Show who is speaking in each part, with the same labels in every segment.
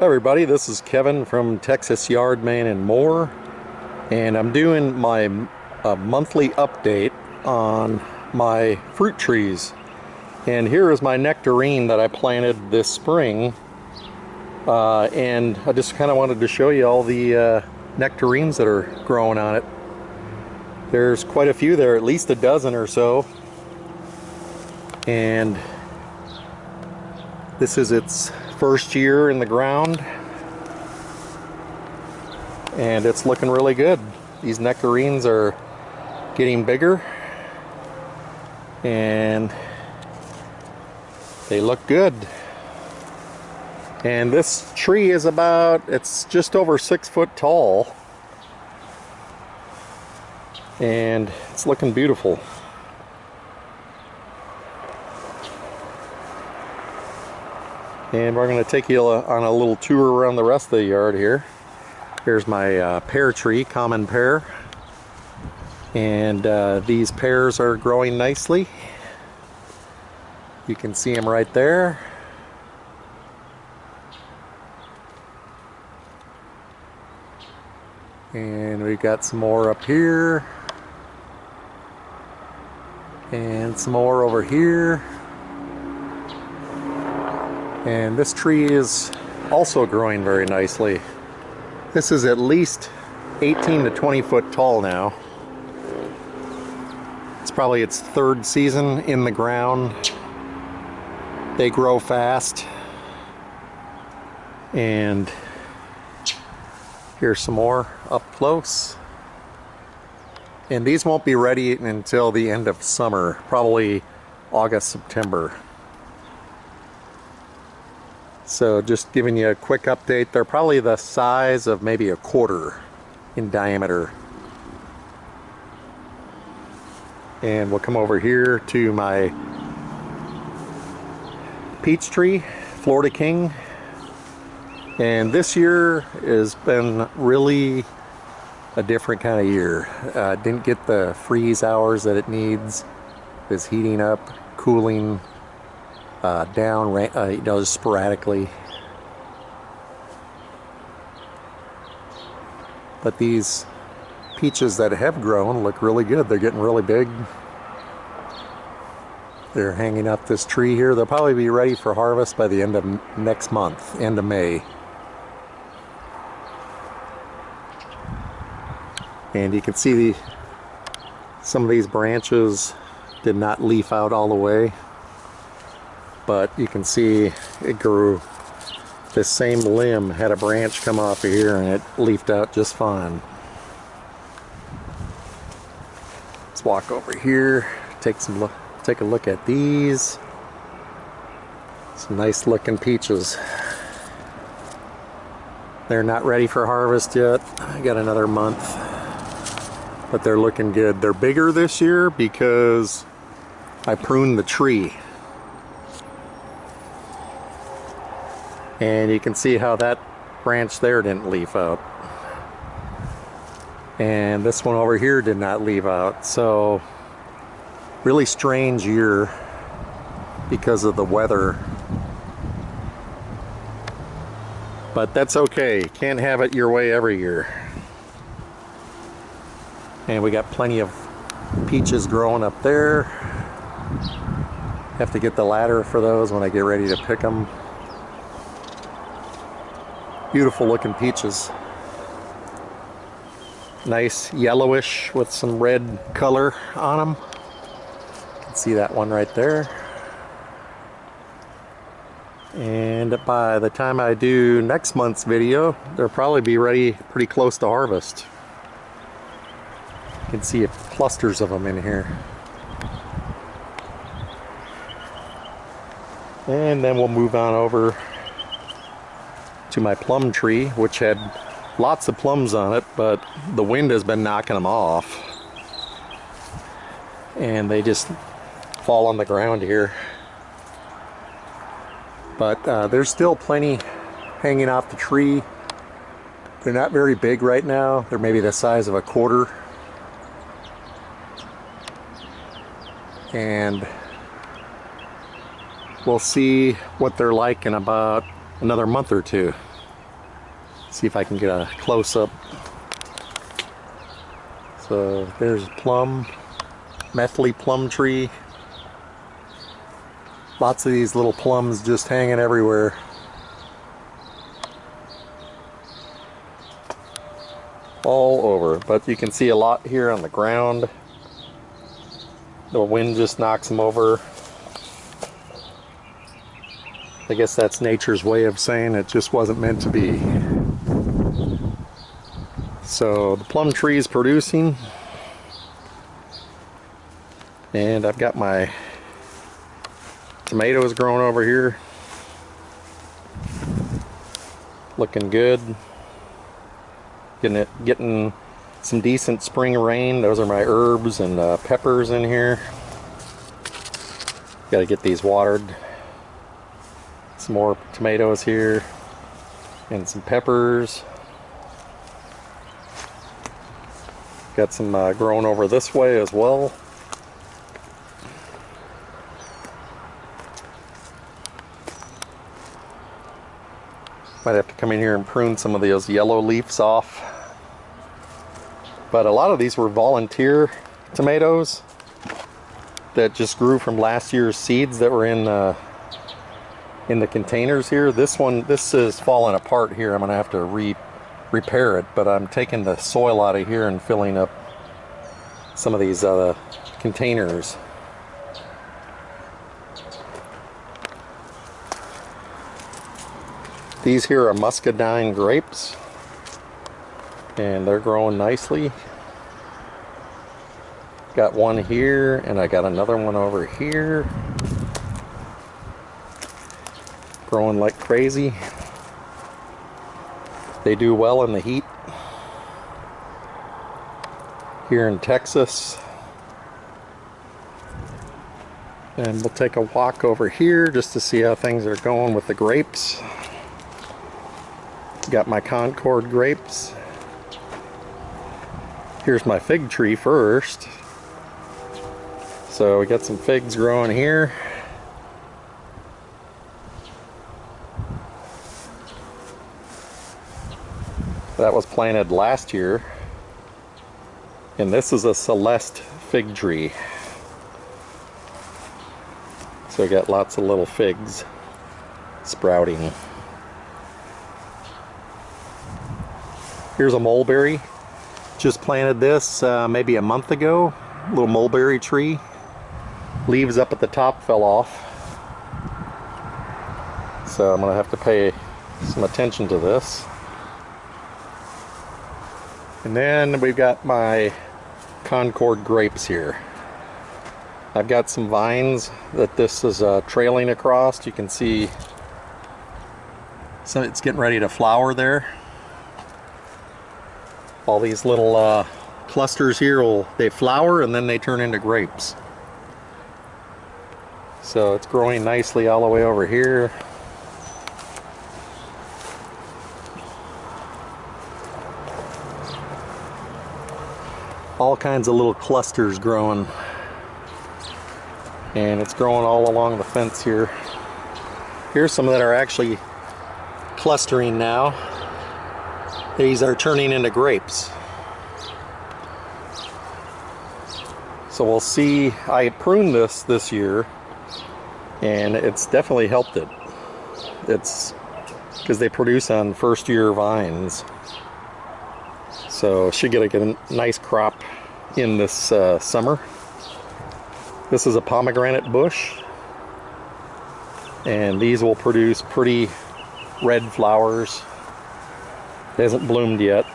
Speaker 1: Hi everybody, this is Kevin from Texas Yardman and More, and I'm doing my monthly update on my fruit trees. And here is my nectarine that I planted this spring, and I just kind of wanted to show you all the nectarines that are growing on it. There's quite a few there, at least a dozen or so, and this is its first year in the ground, and it's looking really good. These nectarines are getting bigger and they look good. And this tree is it's just over 6 foot tall, and it's looking beautiful. And we're going to take you on a little tour around the rest of the yard here. Here's my pear tree, common pear. And these pears are growing nicely. You can see them right there. And we've got some more up here. And some more over here. And this tree is also growing very nicely. This is at least 18 to 20 foot tall now. It's probably its third season in the ground. They grow fast. And here's some more up close. And these won't be ready until the end of summer, probably August, September. So just giving you a quick update. They're probably the size of maybe a quarter in diameter. And we'll come over here to my peach tree, Florida King. And this year has been really a different kind of year. Didn't get the freeze hours that it needs. It's heating up, cooling down, just sporadically. But these peaches that have grown look really good. They're getting really big. They're hanging up this tree here. They'll probably be ready for harvest by the end of next month, end of May. And you can see some of these branches did not leaf out all the way. But you can see it grew. This same limb had a branch come off of here and it leafed out just fine. Let's walk over here, take a look at these. Some nice looking peaches. They're not ready for harvest yet. I got another month, but they're looking good. They're bigger this year because I pruned the tree. And you can see how that branch there didn't leaf out. And this one over here did not leaf out. So, really strange year because of the weather. But that's okay. Can't have it your way every year. And we got plenty of peaches growing up there. Have to get the ladder for those when I get ready to pick them. Beautiful looking peaches. Nice yellowish with some red color on them. You can see that one right there. And by the time I do next month's video, they'll probably be ready pretty close to harvest. You can see clusters of them in here. And then we'll move on over to my plum tree, which had lots of plums on it, but the wind has been knocking them off. And they just fall on the ground here. But there's still plenty hanging off the tree. They're not very big right now. They're maybe the size of a quarter. And we'll see what they're like in about another month or two. See if I can get a close-up. So there's plum, methyl plum tree. Lots of these little plums just hanging everywhere. All over, but you can see a lot here on the ground. The wind just knocks them over. I guess that's nature's way of saying it just wasn't meant to be. So the plum tree is producing, and I've got my tomatoes growing over here, looking good. Getting some decent spring rain. Those are my herbs and peppers in here. Got to get these watered. Some more tomatoes here and some peppers. Got some growing over this way as well. Might have to come in here and prune some of those yellow leaves off. But a lot of these were volunteer tomatoes that just grew from last year's seeds that were in the containers here. This is falling apart here. I'm gonna have to repair it, but I'm taking the soil out of here and filling up some of these containers. These here are muscadine grapes, and they're growing nicely. Got one here, and I got another one over here. Growing like crazy. They do well in the heat here in Texas. And we'll take a walk over here just to see how things are going with the grapes. Got my Concord grapes. Here's my fig tree first. So we got some figs growing here. That was planted last year. And this is a Celeste fig tree. So we got lots of little figs sprouting. Here's a mulberry. Just planted this maybe a month ago. Little mulberry tree. Leaves up at the top fell off. So I'm gonna have to pay some attention to this. And then we've got my Concord grapes here. I've got some vines that this is trailing across. You can see so it's getting ready to flower there. All these little clusters here, they flower and then they turn into grapes. So it's growing nicely all the way over here. All kinds of little clusters growing. And it's growing all along the fence here. Here's some that are actually clustering now. These are turning into grapes. So we'll see. I pruned this year, and it's definitely helped it. It's because they produce on first year vines. So should get a nice crop in this summer. This is a pomegranate bush, and these will produce pretty red flowers. It hasn't bloomed yet,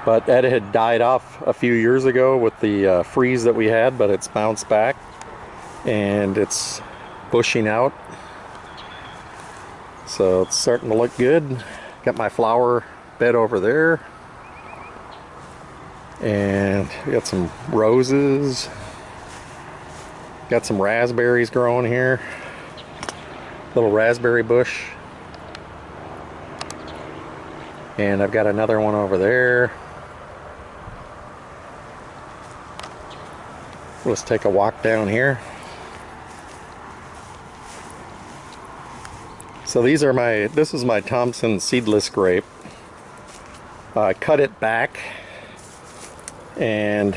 Speaker 1: but that had died off a few years ago with the freeze that we had, but it's bounced back and it's bushing out, so it's starting to look good. Got my flower bed over there, and we got some roses, got some raspberries growing here, little raspberry bush. And I've got another one over there. Let's take a walk down here. So these are this is my Thompson seedless grape. I cut it back, and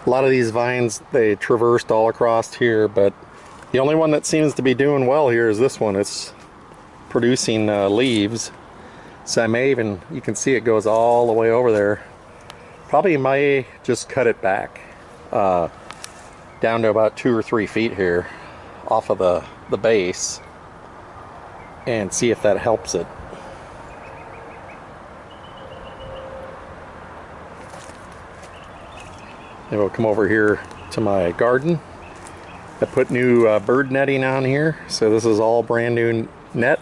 Speaker 1: a lot of these vines, they traversed all across here, but the only one that seems to be doing well here is this one. It's producing leaves. So I may even, you can see it goes all the way over there. Probably may just cut it back down to about 2 or 3 feet here off of the base and see if that helps it. And we'll come over here to my garden. I put new bird netting on here, so this is all brand new net.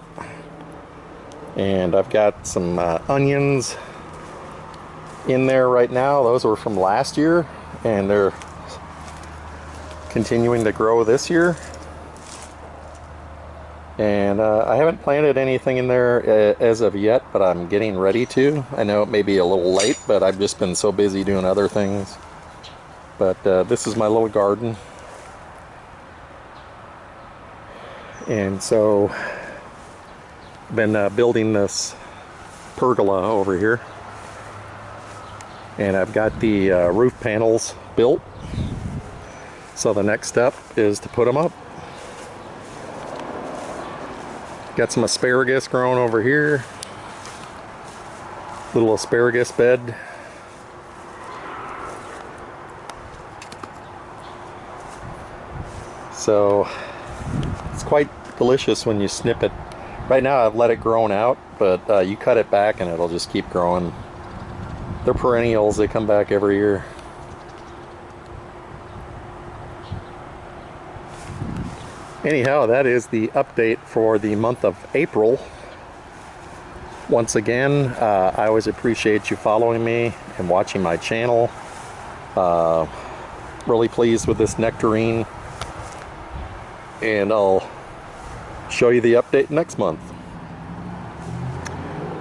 Speaker 1: And I've got some onions in there right now. Those were from last year, and they're continuing to grow this year. And I haven't planted anything in there as of yet, but I'm getting ready to. I know it may be a little late, but I've just been so busy doing other things. But this is my little garden. And so I've been building this pergola over here. And I've got the roof panels built. So the next step is to put them up. Got some asparagus growing over here. Little asparagus bed. So it's quite delicious when you snip it. Right now I've let it grow out, but you cut it back and it'll just keep growing. They're perennials, they come back every year. Anyhow, that is the update for the month of April. Once again, I always appreciate you following me and watching my channel. Really pleased with this nectarine. And I'll show you the update next month.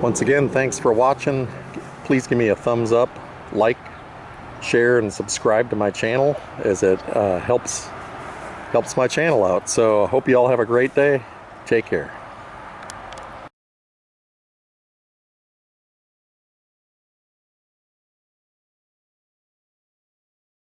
Speaker 1: Once again, thanks for watching. Please give me a thumbs up, like, share, and subscribe to my channel, as it helps my channel out. So I hope you all have a great day. Take care.